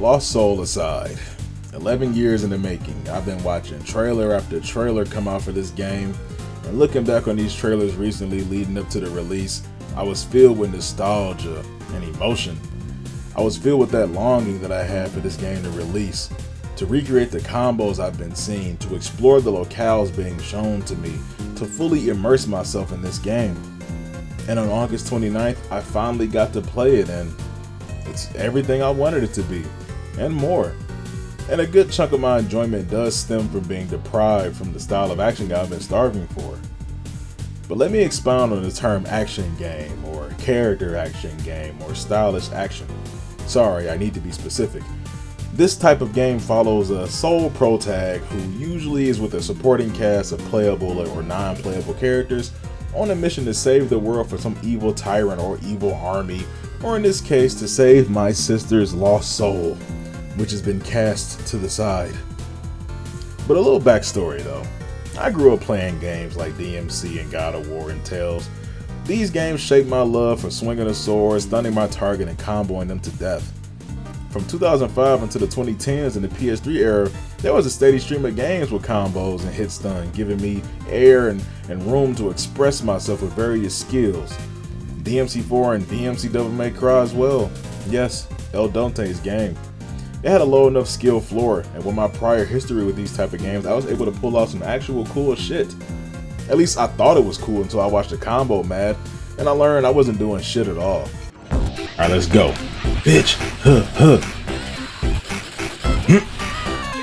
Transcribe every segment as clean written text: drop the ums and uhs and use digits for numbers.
Lost Soul aside, 11 years in the making, I've been watching trailer after trailer come out for this game, and looking back on these trailers recently leading up to the release, I was filled with nostalgia and emotion. I was filled with that longing that I had for this game to release, to recreate the combos I've been seeing, to explore the locales being shown to me, to fully immerse myself in this game. And on August 29th, I finally got to play it, and it's everything I wanted it to be, and more. And a good chunk of my enjoyment does stem from being deprived from the style of action game I've been starving for. But let me expound on the term action game, or character action game, or stylish action. Sorry, I need to be specific. This type of game follows a sole protag who usually is with a supporting cast of playable or non-playable characters on a mission to save the world from some evil tyrant or evil army, or in this case to save my sister's lost soul, which has been cast to the side. But a little backstory though. I grew up playing games like DMC and God of War and Tales. These games shaped my love for swinging a sword, stunning my target, and comboing them to death. From 2005 until the 2010s in the PS3 era, there was a steady stream of games with combos and hit stun, giving me air and room to express myself with various skills. DMC4 and DMC Devil May Cry as well. Yes, El Dante's game. It had a low enough skill floor, and with my prior history with these type of games, I was able to pull out some actual cool shit. At least I thought it was cool until I watched the combo mad, and I learned I wasn't doing shit at all. Alright, let's go. Bitch.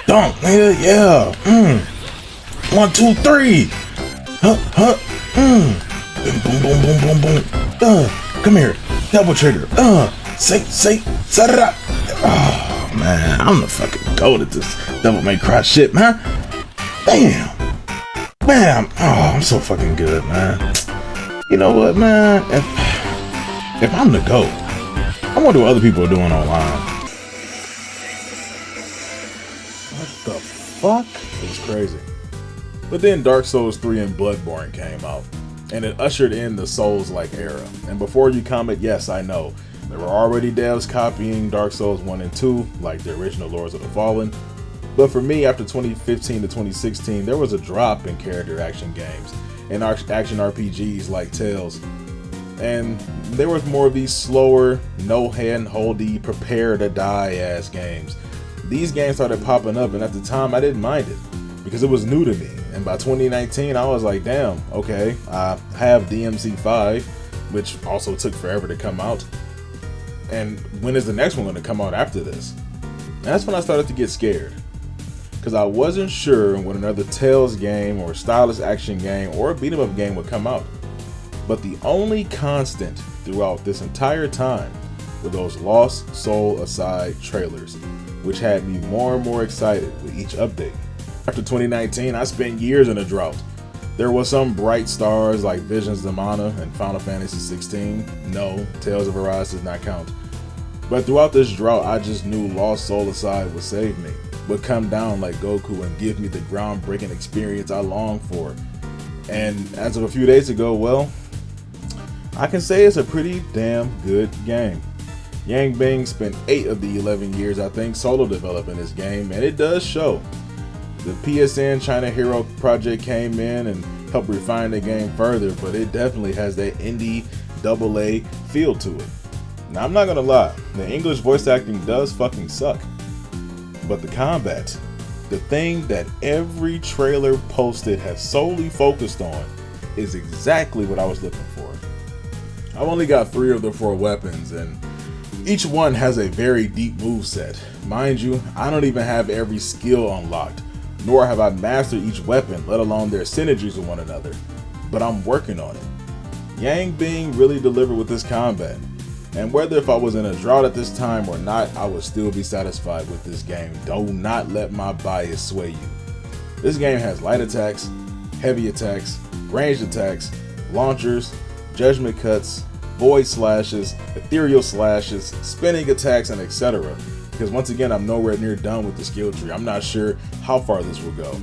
Dunk, nigga, yeah. 1, 2, 3. Boom, boom, boom, boom, boom. Come here. Double trigger. Say, da. Oh, man, I'm the fucking goat at this Devil May Cry shit, man. Damn. Man, I'm so fucking good, man. You know what, man? If I'm the GOAT, I wonder what other people are doing online. What the fuck? It was crazy. But then Dark Souls 3 and Bloodborne came out, and it ushered in the Souls-like era. And before you comment, yes, I know, there were already devs copying Dark Souls 1 and 2, like the original Lords of the Fallen. But for me, after 2015 to 2016, there was a drop in character action games and action RPGs like Tales. And there was more of these slower, no hand-holdy, prepare to die ass games. These games started popping up, and at the time I didn't mind it because it was new to me. And by 2019, I was like, damn, okay, I have DMC 5, which also took forever to come out. And when is the next one going to come out after this? And that's when I started to get scared, because I wasn't sure when another Tales game or stylish action game or a beat 'em up game would come out. But the only constant throughout this entire time were those Lost Soul aside trailers, which had me more and more excited with each update. After 2019, I spent years in a drought. There was some bright stars like Visions of Mana and Final Fantasy 16. No, Tales of Arise does not count. But throughout this drought, I just knew Lost Soul aside would save me, would come down like Goku and give me the groundbreaking experience I longed for. And as of a few days ago, well, I can say it's a pretty damn good game. Yang Bing spent 8 of the 11 years, I think, solo developing this game, and it does show. The PSN China Hero project came in and helped refine the game further, but it definitely has that indie AA feel to it. Now, I'm not gonna lie, the English voice acting does fucking suck. But the combat, the thing that every trailer posted has solely focused on, is exactly what I was looking for. I've only got 3 of the 4 weapons, and each one has a very deep moveset. Mind you, I don't even have every skill unlocked, nor have I mastered each weapon, let alone their synergies with one another. But I'm working on it. Yang Bing really delivered with this combat. And whether if I was in a drought at this time or not, I would still be satisfied with this game. Do not let my bias sway you. This game has light attacks, heavy attacks, ranged attacks, launchers, judgment cuts, void slashes, ethereal slashes, spinning attacks, and etc. Because once again, I'm nowhere near done with the skill tree. I'm not sure how far this will go.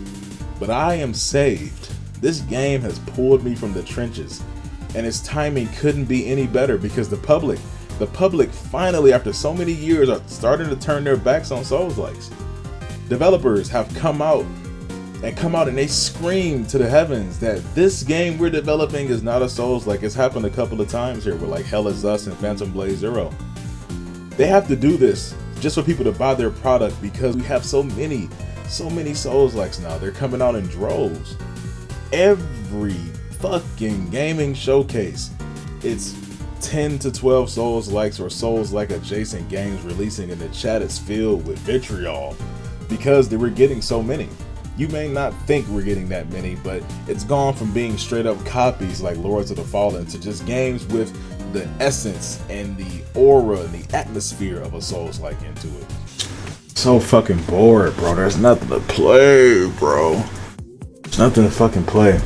But I am saved. This game has pulled me from the trenches, and its timing couldn't be any better because the public The public finally, after so many years, are starting to turn their backs on Souls-likes. Developers have come out and they scream to the heavens that this game we're developing is not a Souls-like. It's happened a couple of times here with like Hell is Us and Phantom Blade Zero. They have to do this just for people to buy their product because we have so many Souls-likes now. They're coming out in droves. Every fucking gaming showcase, it's 10 to 12 Souls-likes or Souls-like adjacent games releasing, and the chat is filled with vitriol because they were getting so many. You may not think we're getting that many, but it's gone from being straight up copies like Lords of the Fallen to just games with the essence and the aura and the atmosphere of a Souls-like into it. So fucking bored, bro. There's nothing to play, bro. There's nothing to fucking play.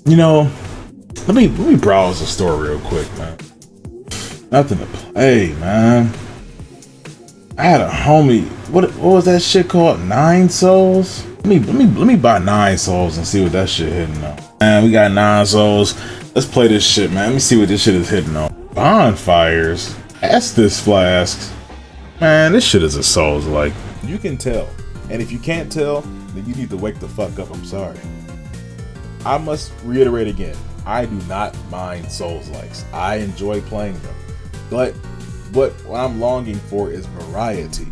You know, let me browse the store real quick, man. Nothing to play, man. I had a homie. What was that shit called? 9 Souls. Let me buy 9 Souls and see what that shit hitting on. Man, we got 9 Souls. Let's play this shit, man. Let me see what this shit is hitting on. Bonfires. Estus flasks. Man, this shit is a Souls-like. You can tell, and if you can't tell, then you need to wake the fuck up. I'm sorry. I must reiterate again. I do not mind Souls-likes. I enjoy playing them, but what I'm longing for is variety.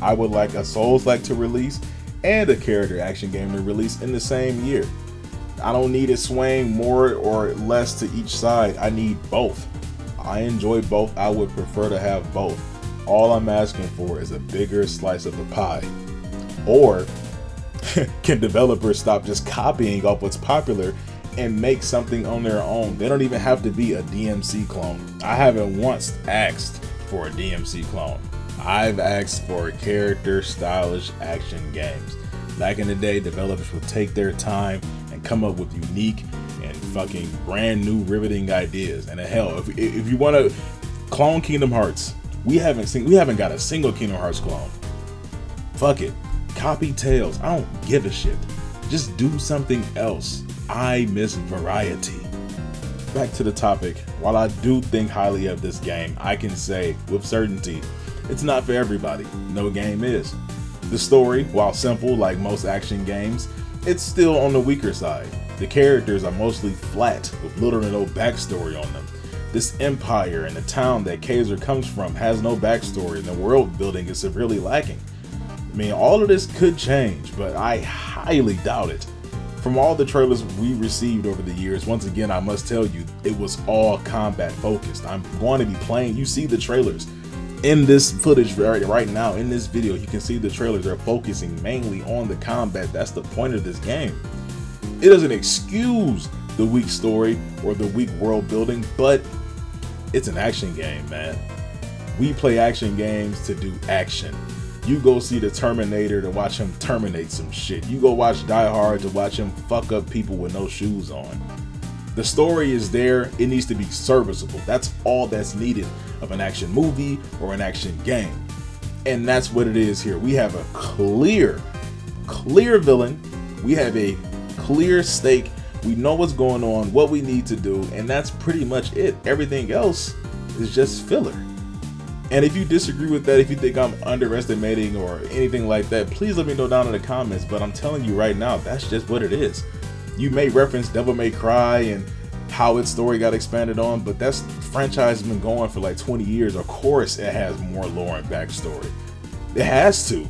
I would like a Souls-like to release and a character action game to release in the same year. I don't need it swaying more or less to each side. I need both. I enjoy both. I would prefer to have both. All I'm asking for is a bigger slice of the pie. Or can developers stop just copying off what's popular and make something on their own? They don't even have to be a DMC clone. I haven't once asked for a DMC clone. I've asked for character stylish action games. Back in the day, developers would take their time and come up with unique and fucking brand new riveting ideas. And hell, if you want to clone Kingdom Hearts, we haven't got a single Kingdom Hearts clone. Fuck it. Copy Tales. I don't give a shit. Just do something else. I miss variety. Back to the topic. While I do think highly of this game, I can say with certainty it's not for everybody. No game is. The story, while simple like most action games, it's still on the weaker side. The characters are mostly flat with little to no backstory on them. This empire and the town that Kaiser comes from has no backstory, and the world building is severely lacking. I mean, all of this could change, but I highly doubt it. From all the trailers we received over the years, once again, I must tell you, it was all combat focused. I'm going to be playing, you see the trailers. In this footage right now, in this video, you can see the trailers are focusing mainly on the combat. That's the point of this game. It doesn't excuse the weak story or the weak world building, but it's an action game, man. We play action games to do action. You go see the Terminator to watch him terminate some shit. You go watch Die Hard to watch him fuck up people with no shoes on. The story is there. It needs to be serviceable. That's all that's needed of an action movie or an action game. And that's what it is here. We have a clear villain. We have a clear stake. We know what's going on, what we need to do, and that's pretty much it. Everything else is just filler. And if you disagree with that, if you think I'm underestimating or anything like that, please let me know down in the comments. But I'm telling you right now, that's just what it is. You may reference Devil May Cry and how its story got expanded on, but that's franchise has been going for like 20 years. Of course it has more lore and backstory. It has to.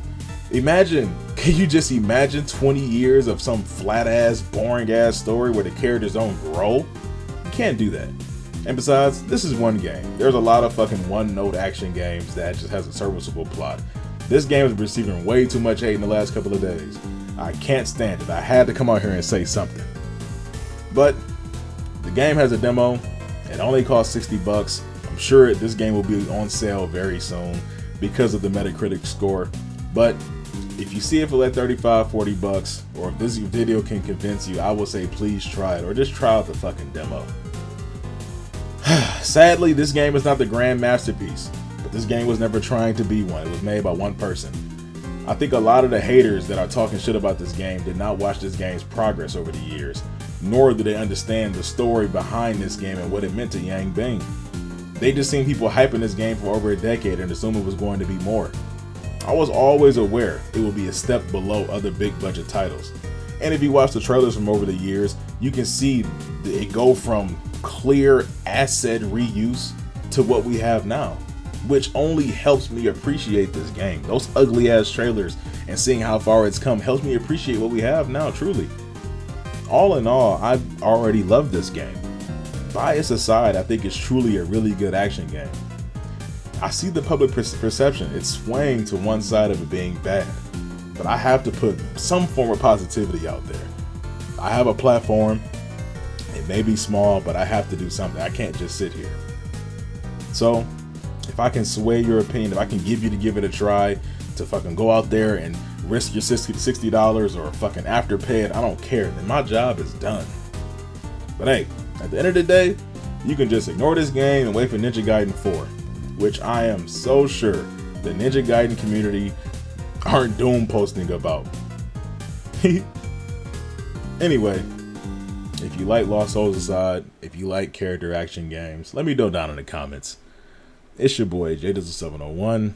Imagine, can you just imagine 20 years of some flat ass, boring ass story where the characters don't grow? You can't do that. And besides, this is one game. There's a lot of fucking one-note action games that just has a serviceable plot. This game is receiving way too much hate in the last couple of days. I can't stand it. I had to come out here and say something. But the game has a demo. It only costs $60. I'm sure this game will be on sale very soon because of the Metacritic score. But if you see it for like 35, 40 bucks, or if this video can convince you, I will say please try it, or just try out the fucking demo. Sadly, this game is not the grand masterpiece, but this game was never trying to be one. It was made by one person. I think a lot of the haters that are talking shit about this game did not watch this game's progress over the years, nor do they understand the story behind this game and what it meant to Yang Bing. They just seen people hyping this game for over a decade and assumed it was going to be more. I was always aware it would be a step below other big budget titles. And if you watch the trailers from over the years, you can see it go from clear asset reuse to what we have now, which only helps me appreciate this game. Those ugly ass trailers and seeing how far it's come helps me appreciate what we have now, truly. All in all, I already love this game. Bias aside, I think it's truly a really good action game. I see the public perception, it's swaying to one side of it being bad, but I have to put some form of positivity out there. I have a platform, it may be small, but I have to do something. I can't just sit here. So, if I can sway your opinion, if I can give you to give it a try, to fucking go out there and risk your $60 or fucking Afterpay it, I don't care, then my job is done. But hey, at the end of the day, you can just ignore this game and wait for Ninja Gaiden 4, which I am so sure the Ninja Gaiden community aren't doom posting about. Anyway, if you like Lost Souls aside, if you like character action games, let me know down in the comments. It's your boy, JDizzle701.